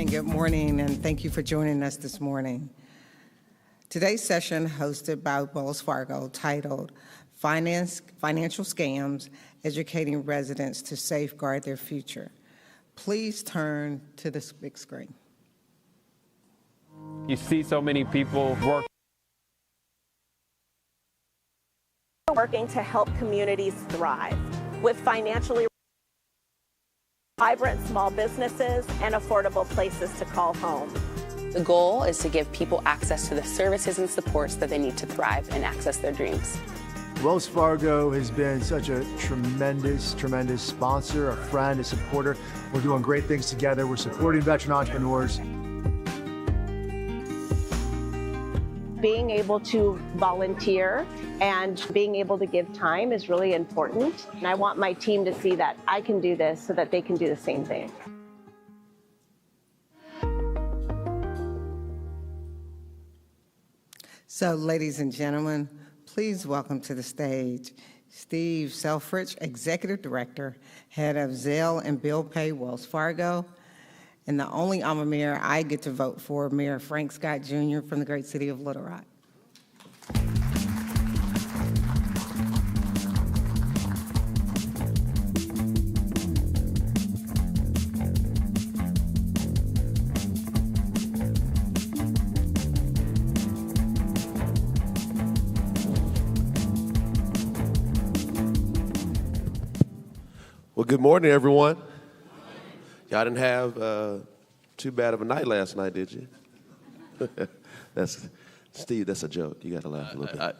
and good morning, and thank you for joining us this morning. Today's session, hosted by Wells Fargo, titled Financial Scams, Educating Residents to Safeguard Their Future. Please turn to the big screen. You see so many people working to help communities thrive with financially vibrant small businesses and affordable places to call home. The goal is to give people access to the services and supports that they need to thrive and access their dreams. Wells Fargo has been such a tremendous sponsor, a friend, a supporter. We're doing great things together. We're supporting veteran entrepreneurs. Being able to volunteer and being able to give time is really important. And I want my team to see that I can do this so that they can do the same thing. So, ladies and gentlemen, please welcome to the stage Steve Selfridge, Executive Director, Head of Zelle and Bill Pay, Wells Fargo, and the only alma mater I get to vote for, Mayor Frank Scott Jr. from the great city of Little Rock. Well, good morning, everyone. Y'all didn't have too bad of a night last night, did you? That's Steve. That's a joke. You got to laugh a little bit.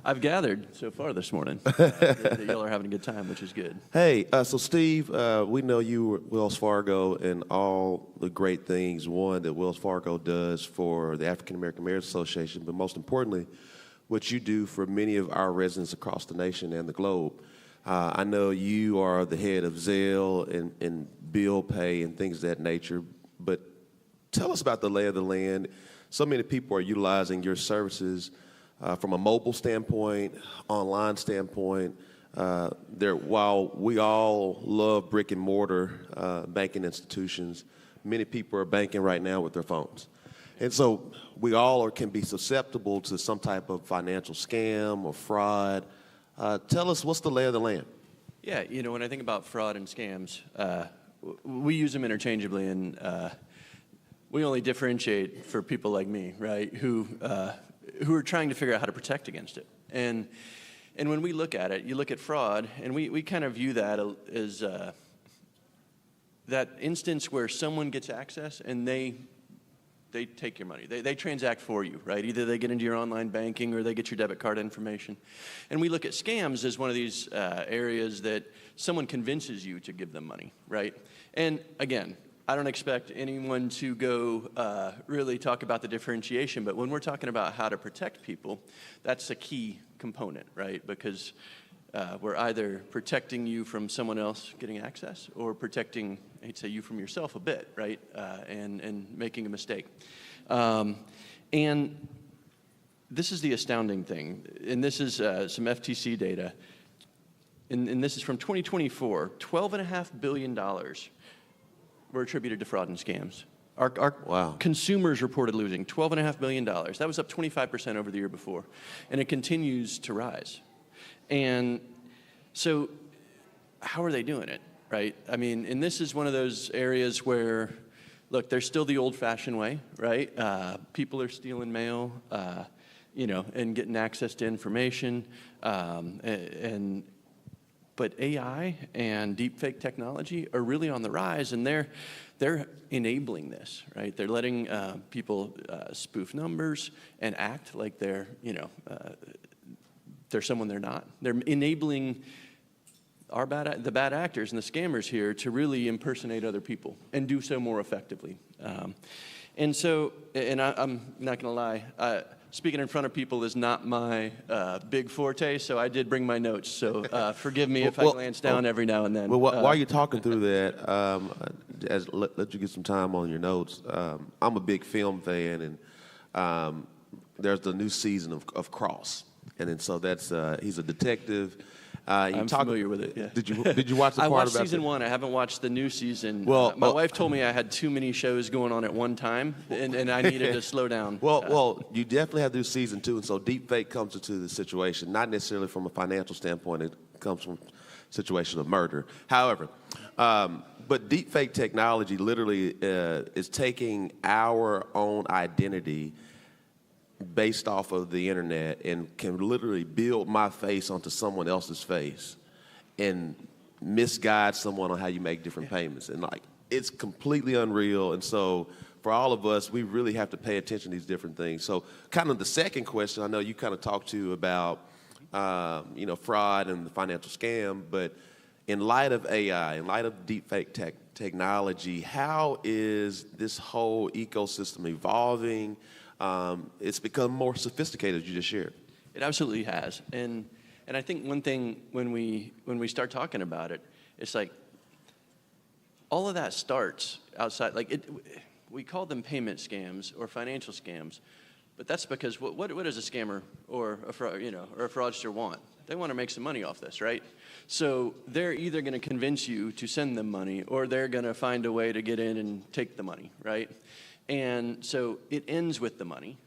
I've gathered so far this morning that y'all are having a good time, which is good. Hey, so Steve, we know you were at Wells Fargo and all the great things, one, that Wells Fargo does for the African American Mayors Association, but most importantly, what you do for many of our residents across the nation and the globe. I know you are the head of Zelle and Bill Pay and things of that nature, but tell us about the lay of the land. So many people are utilizing your services from a mobile standpoint, online standpoint. While we all love brick and mortar banking institutions, many people are banking right now with their phones. And so we all can be susceptible to some type of financial scam or fraud. Tell us, what's the lay of the land? Yeah, you know, when I think about fraud and scams, we use them interchangeably, and we only differentiate for people like me, right, who are trying to figure out how to protect against it. And when we look at it, you look at fraud, and we kind of view that as that instance where someone gets access and they take your money. They transact for you, right? Either they get into your online banking or they get your debit card information. And we look at scams as one of these areas that someone convinces you to give them money, right? And again, I don't expect anyone to go really talk about the differentiation, but when we're talking about how to protect people, that's a key component, right? Because we're either protecting you from someone else getting access or protecting, I'd say, you from yourself a bit, right? And making a mistake. And this is the astounding thing, and this is some FTC data, and this is from 2024. $12.5 billion were attributed to fraud and scams. Our Wow. consumers reported losing $12.5 billion. That was up 25% over the year before, and it continues to rise. And so how are they doing it, right? I mean, and this is one of those areas where, look, there's still the old-fashioned way, right? People are stealing mail, you know, and getting access to information. But AI and deepfake technology are really on the rise, and they're enabling this, right? They're letting people spoof numbers and act like they're, you know, they're someone they're not. They're enabling the bad actors and the scammers here to really impersonate other people and do so more effectively. And so, and I'm not going to lie, speaking in front of people is not my big forte, so I did bring my notes. So forgive me if I glance down every now and then. Well, while you're talking through that, let you get some time on your notes. I'm a big film fan, and there's the new season of Cross. And then so that's he's a detective I'm familiar with it. Yeah. Did you watch the I part watched about season 1. I haven't watched the new season. Well, my wife told me I had too many shows going on at one time, and I needed to slow down. Well, you definitely have to do season 2, and so deepfake comes into the situation, not necessarily from a financial standpoint. It comes from a situation of murder. However, but deepfake technology literally is taking our own identity based off of the internet and can literally build my face onto someone else's face and misguide someone on how you make different payments. And like, it's completely unreal. And so for all of us, we really have to pay attention to these different things. So kind of the second question, I know you kind of talked to about, fraud and the financial scam, but in light of AI, in light of deepfake technology, how is this whole ecosystem evolving? It's become more sophisticated, as you just shared. It absolutely has, and I think one thing when we start talking about it, it's like all of that starts outside. Like we call them payment scams or financial scams, but that's because what does a scammer or a fraudster want? They want to make some money off this, right? So they're either going to convince you to send them money, or they're going to find a way to get in and take the money, right? And so it ends with the money,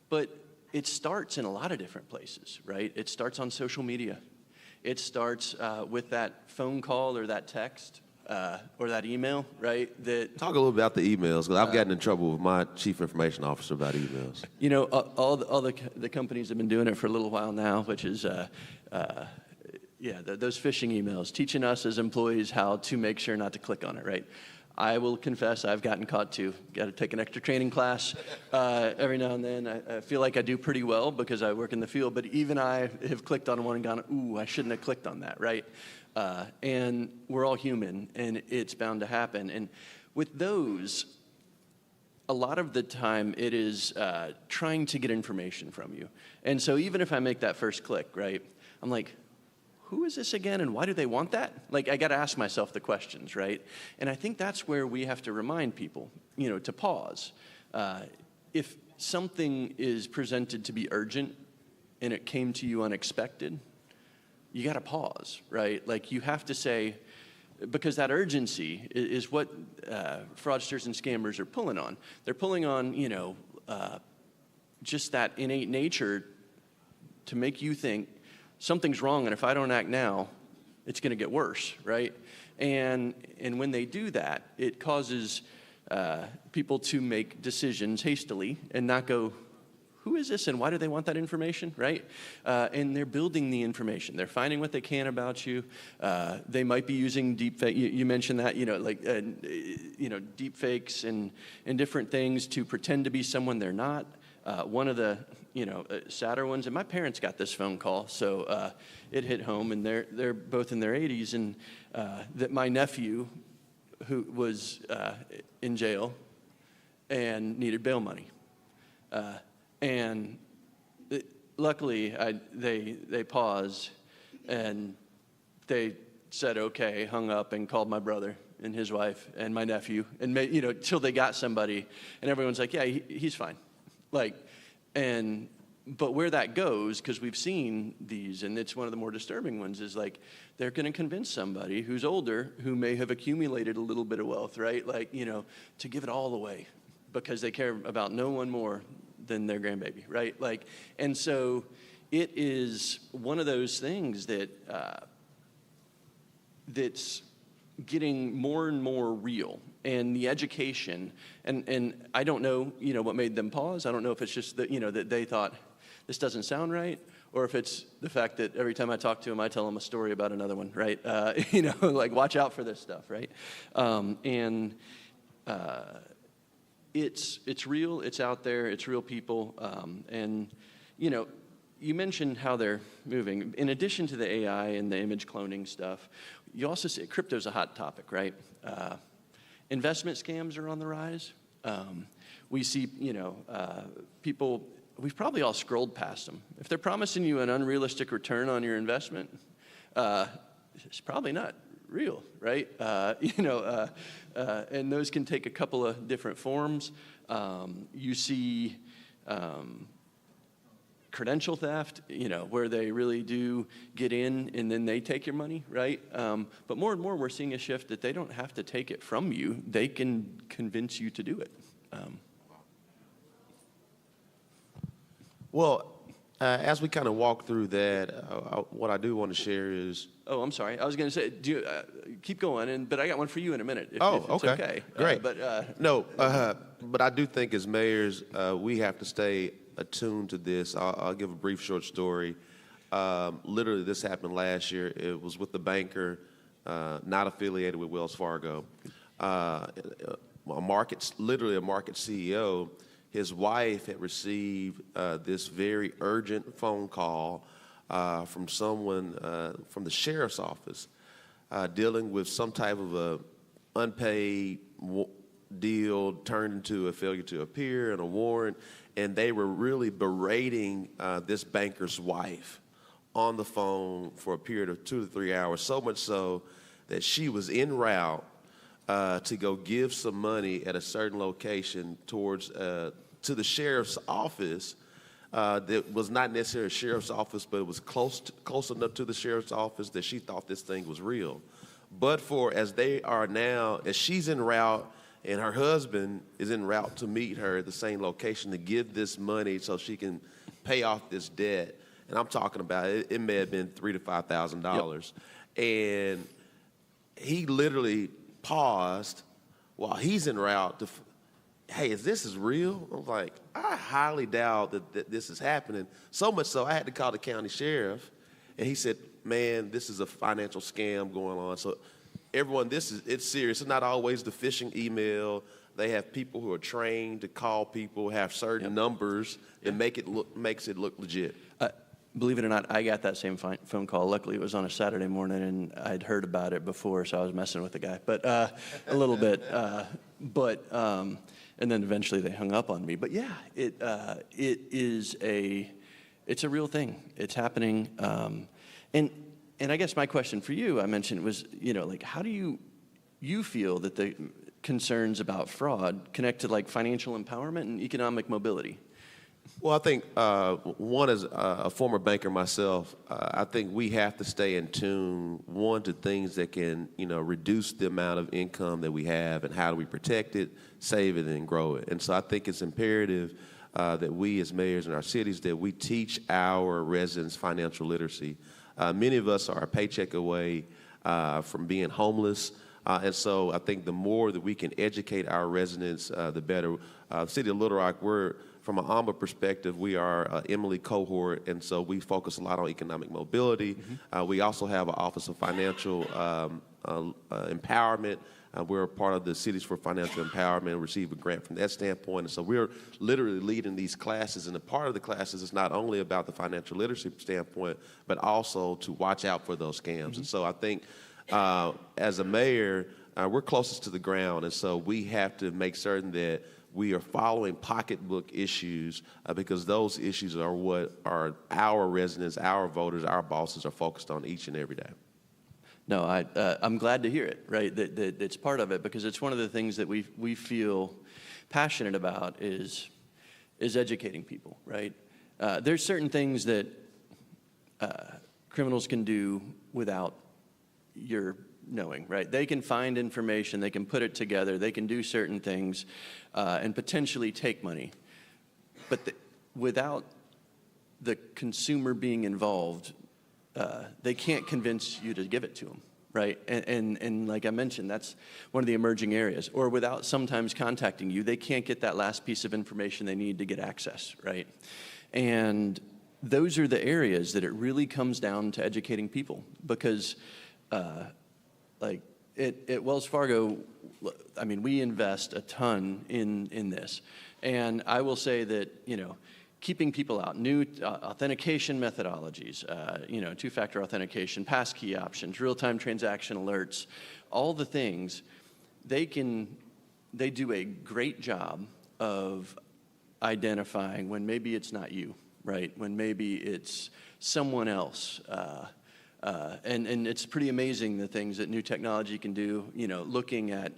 but it starts in a lot of different places, right? It starts on social media. It starts with that phone call or that text or that email, right? Talk a little about the emails, because I've gotten in trouble with my chief information officer about emails. You know, all the companies have been doing it for a little while now, which is, those phishing emails, teaching us as employees how to make sure not to click on it, right? I will confess I've gotten caught too. Got to take an extra training class every now and then. I feel like I do pretty well because I work in the field, but even I have clicked on one and gone, ooh, I shouldn't have clicked on that, right? And we're all human, and it's bound to happen. And with those, a lot of the time it is trying to get information from you. And so even if I make that first click, right, I'm like, who is this again, and why do they want that? Like, I got to ask myself the questions, right? And I think that's where we have to remind people, to pause. If something is presented to be urgent and it came to you unexpected, you got to pause, right? Like, you have to say, because that urgency is what fraudsters and scammers are pulling on. They're pulling on, just that innate nature to make you think, something's wrong, and if I don't act now, it's going to get worse, right? And when they do that, it causes people to make decisions hastily and not go, who is this and why do they want that information, right? And they're building the information. They're finding what they can about you. They might be using deepfake. You mentioned that, deepfakes and different things to pretend to be someone they're not. One of the sadder ones, and my parents got this phone call, so it hit home, and they're both in their 80s, and that my nephew, who was in jail and needed bail money, and luckily they paused, and they said okay, hung up, and called my brother and his wife and my nephew, and till they got somebody, and everyone's like, yeah, he's fine. But where that goes, because we've seen these, and it's one of the more disturbing ones, is like they're going to convince somebody who's older, who may have accumulated a little bit of wealth, right? To give it all away because they care about no one more than their grandbaby, right? And so it is one of those things that that's getting more and more real. And the education, and I don't know, what made them pause. I don't know if it's just that, that they thought this doesn't sound right, or if it's the fact that every time I talk to them, I tell them a story about another one, right? Watch out for this stuff, right? It's real, it's out there, it's real people, you mentioned how they're moving. In addition to the AI and the image cloning stuff, you also see crypto's a hot topic, right? Investment scams are on the rise. We see, people, we've probably all scrolled past them. If they're promising you an unrealistic return on your investment, it's probably not real, right? And those can take a couple of different forms. You see credential theft, where they really do get in and then they take your money, right? But more and more we're seeing a shift that they don't have to take it from you. They can convince you to do it. Well, as we kind of walk through that, what I do want to share is. Oh, I'm sorry. I was going to say, keep going, but I got one for you in a minute. If it's okay. Great. No, but I do think as mayors, we have to stay attuned to this. I'll give a brief short story. Literally, this happened last year. It was with the banker, not affiliated with Wells Fargo. Literally a market CEO. His wife had received this very urgent phone call from someone from the sheriff's office dealing with some type of a unpaid deal turned into a failure to appear and a warrant, and they were really berating this banker's wife on the phone for a period of 2 to 3 hours, so much so that she was en route to go give some money at a certain location towards to the sheriff's office. That was not necessarily a sheriff's office, but it was close enough to the sheriff's office that she thought this thing was real. But as she's en route and her husband is en route to meet her at the same location to give this money so she can pay off this debt, and I'm talking about it may have been $3,000 to $5,000, and he literally paused while he's en route to. Hey, is this real? I was like, I highly doubt that this is happening. So much so, I had to call the county sheriff, and he said, man, this is a financial scam going on. So everyone, it's serious. It's not always the phishing email. They have people who are trained to call people, have certain numbers, and makes it look legit. Believe it or not, I got that same phone call. Luckily, it was on a Saturday morning, and I'd heard about it before, so I was messing with the guy, but a little bit. And then eventually they hung up on me. But yeah, it's a real thing. It's happening. And I guess my question for you, I mentioned, was, how do you feel that the concerns about fraud connect to financial empowerment and economic mobility? Well, I think one, as a former banker myself, I think we have to stay in tune, one, to things that can, reduce the amount of income that we have, and how do we protect it, save it, and grow it. And so I think it's imperative that we as mayors in our cities, that we teach our residents financial literacy. Many of us are a paycheck away from being homeless. And so I think the more that we can educate our residents, the better. The city of Little Rock, from an AAMA perspective, we are an Emily cohort, and so we focus a lot on economic mobility. Mm-hmm. We also have an Office of Financial Empowerment. We're a part of the Cities for Financial Empowerment, receive a grant from that standpoint. And so we're literally leading these classes, and a part of the classes is not only about the financial literacy standpoint, but also to watch out for those scams. Mm-hmm. And so I think as a mayor, we're closest to the ground, and so we have to make certain that we are following pocketbook issues because those issues are what our residents, our voters, our bosses are focused on each and every day. No, I'm glad to hear it, right? That it's part of it, because it's one of the things that we feel passionate about is educating people, right? There's certain things that criminals can do without your knowing, right? They can find information, they can put it together, they can do certain things and potentially take money. But without the consumer being involved, they can't convince you to give it to them, right? And like I mentioned, that's one of the emerging areas. Or without sometimes contacting you, they can't get that last piece of information they need to get access, right? And those are the areas that it really comes down to educating people, because at Wells Fargo, I mean, we invest a ton in this. And I will say that, keeping people out, new authentication methodologies, two-factor authentication, passkey options, real-time transaction alerts, all the things, they do a great job of identifying when maybe it's not you, right? When maybe it's someone else. And it's pretty amazing the things that new technology can do, looking at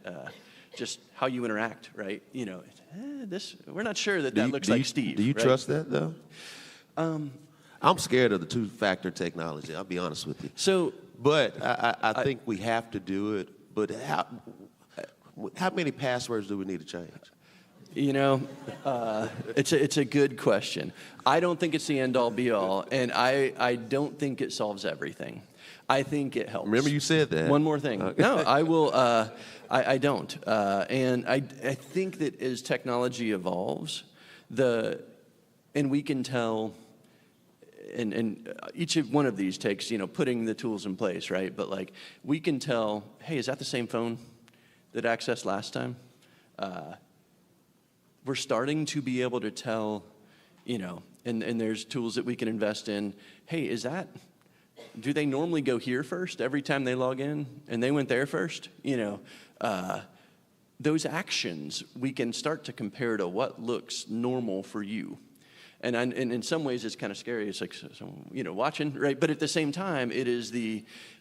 just how you interact, right? We're not sure that looks like Steve. Do you right? trust that, though? I'm scared of the two-factor technology, I'll be honest with you. So, But I think we have to do it. But how many passwords do we need to change? you know, it's a good question. I don't think it's the end-all, be-all, and I don't think it solves everything. I think it helps. Remember you said that. One more thing. No, I will. I don't. And I think that as technology evolves, and we can tell, and each one of these takes, putting the tools in place, right? But like, we can tell, hey, is that the same phone that accessed last time? We're starting to be able to tell, and there's tools that we can invest in. Hey, do they normally go here first every time they log in, and they went there first? Those actions, we can start to compare to what looks normal for you. And in some ways, it's kind of scary. It's like, watching, right? But at the same time, it is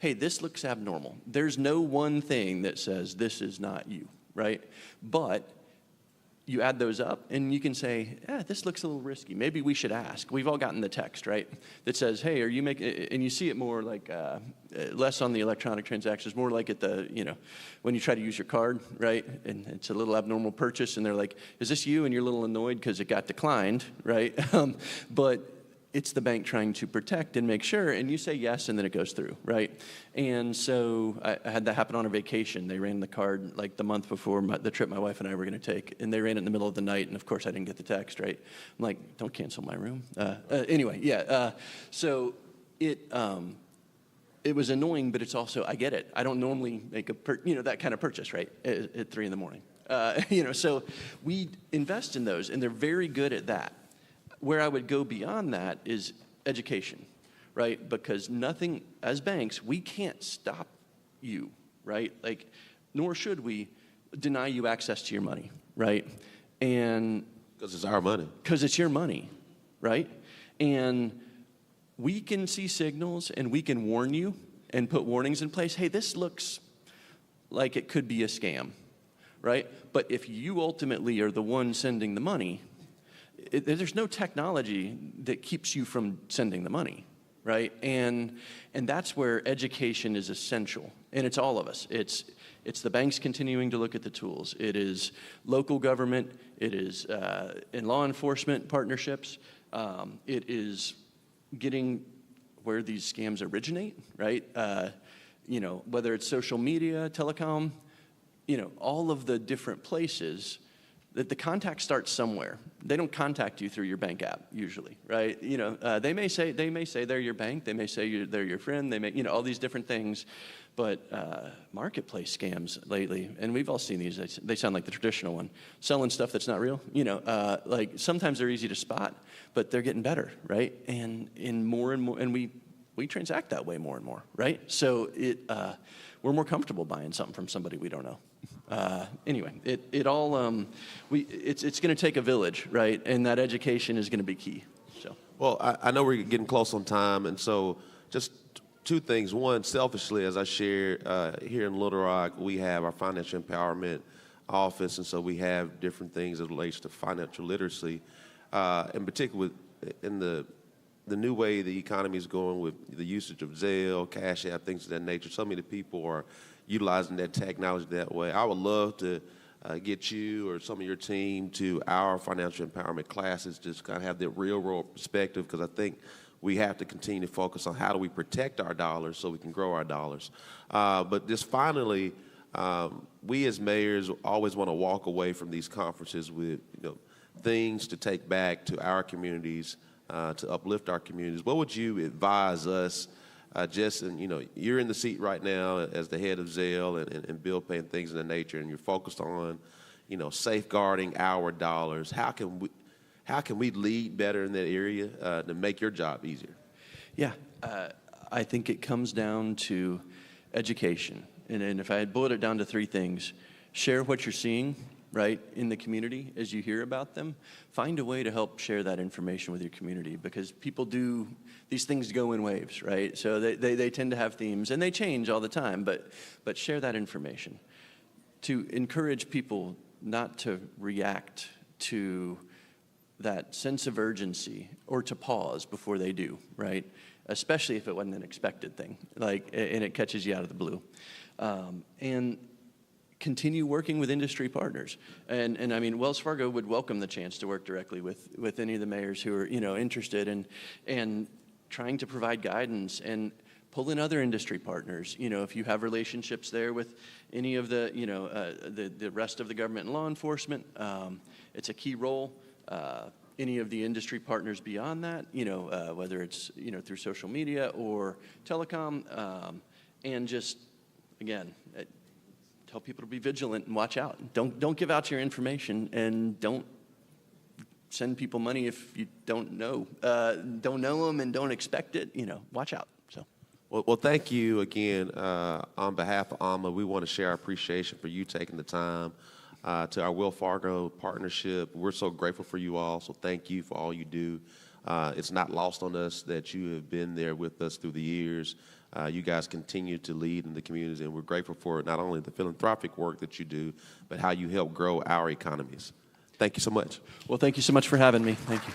hey, this looks abnormal. There's no one thing that says this is not you, right? But you add those up, and you can say, this looks a little risky. Maybe we should ask. We've all gotten the text, right, that says, hey, are you making, and you see it more like, less on the electronic transactions, more like at when you try to use your card, right, and it's a little abnormal purchase, and they're like, is this you? And you're a little annoyed because it got declined, right? But it's the bank trying to protect and make sure, and you say yes, and then it goes through, right? And so I had that happen on a vacation. They ran the card like the month before the trip my wife and I were going to take, and they ran it in the middle of the night, and of course I didn't get the text, right? I'm like, don't cancel my room. Anyway, yeah. So it was annoying, but it's also, I get it. I don't normally make that kind of purchase, right, at 3 in the morning. So we invest in those, and they're very good at that. Where I would go beyond that is education, right? Because nothing, as banks, we can't stop you, right? Like, nor should we deny you access to your money, right? And because it's our money. Because it's your money, right? And we can see signals, and we can warn you and put warnings in place. Hey, this looks like it could be a scam, right? But if you ultimately are the one sending the money, there's no technology that keeps you from sending the money, right? And that's where education is essential, and it's all of us. It's the banks continuing to look at the tools. It is local government. It is in law enforcement partnerships. It is getting where these scams originate, right? Whether it's social media, telecom, all of the different places. That the contact starts somewhere. They don't contact you through your bank app usually, right? They may say they're your bank. They may say they're your friend. They may, all these different things. But marketplace scams lately, and we've all seen these. They sound like the traditional one, selling stuff that's not real. Like sometimes they're easy to spot, but they're getting better, right? And more and more, and we transact that way more and more, right? So we're more comfortable buying something from somebody we don't know. Anyway, it's going to take a village, right? And that education is going to be key. So. Well, I know we're getting close on time, and so just two things. One, selfishly, as I shared here in Little Rock, we have our financial empowerment office, and so we have different things that relates to financial literacy, in particular in the new way the economy is going with the usage of Zelle, Cash App, things of that nature. So many people are utilizing that technology that way. I would love to get you or some of your team to our financial empowerment classes, just kind of have the real world perspective, because I think we have to continue to focus on how do we protect our dollars so we can grow our dollars. But just finally, we as mayors always want to walk away from these conferences with things to take back to our communities, to uplift our communities. What would you advise us? You're in the seat right now as the head of Zelle and bill pay and things of that nature, and you're focused on, safeguarding our dollars. How can we lead better in that area to make your job easier? Yeah, I think it comes down to education, and if I had boiled it down to 3 things: share what you're seeing, right, in the community as you hear about them. Find a way to help share that information with your community, because these things go in waves, right? So they tend to have themes, and they change all the time, but share that information. To encourage people not to react to that sense of urgency or to pause before they do, right? Especially if it wasn't an expected thing, like, and it catches you out of the blue. And continue working with industry partners. And I mean, Wells Fargo would welcome the chance to work directly with any of the mayors who are, interested in trying to provide guidance and pull in other industry partners. If you have relationships there with any of the, the rest of the government and law enforcement, it's a key role. Any of the industry partners beyond that, whether it's, through social media or telecom, and just, again, tell people to be vigilant and watch out. Don't give out your information, and don't send people money if you don't know them and don't expect it. Watch out. So. Well, thank you again. On behalf of AAMA, we want to share our appreciation for you taking the time to our Wells Fargo partnership. We're so grateful for you all, so thank you for all you do. It's not lost on us that you have been there with us through the years. You guys continue to lead in the communities, and we're grateful for not only the philanthropic work that you do, but how you help grow our economies. Thank you so much. Well, thank you so much for having me. Thank you.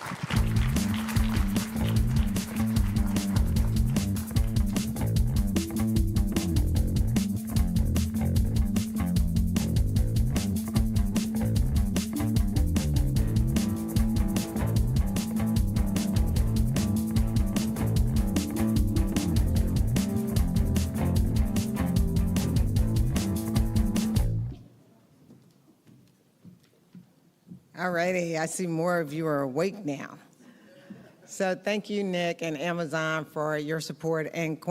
All righty, I see more of you are awake now. So thank you, Nick and Amazon, for your support and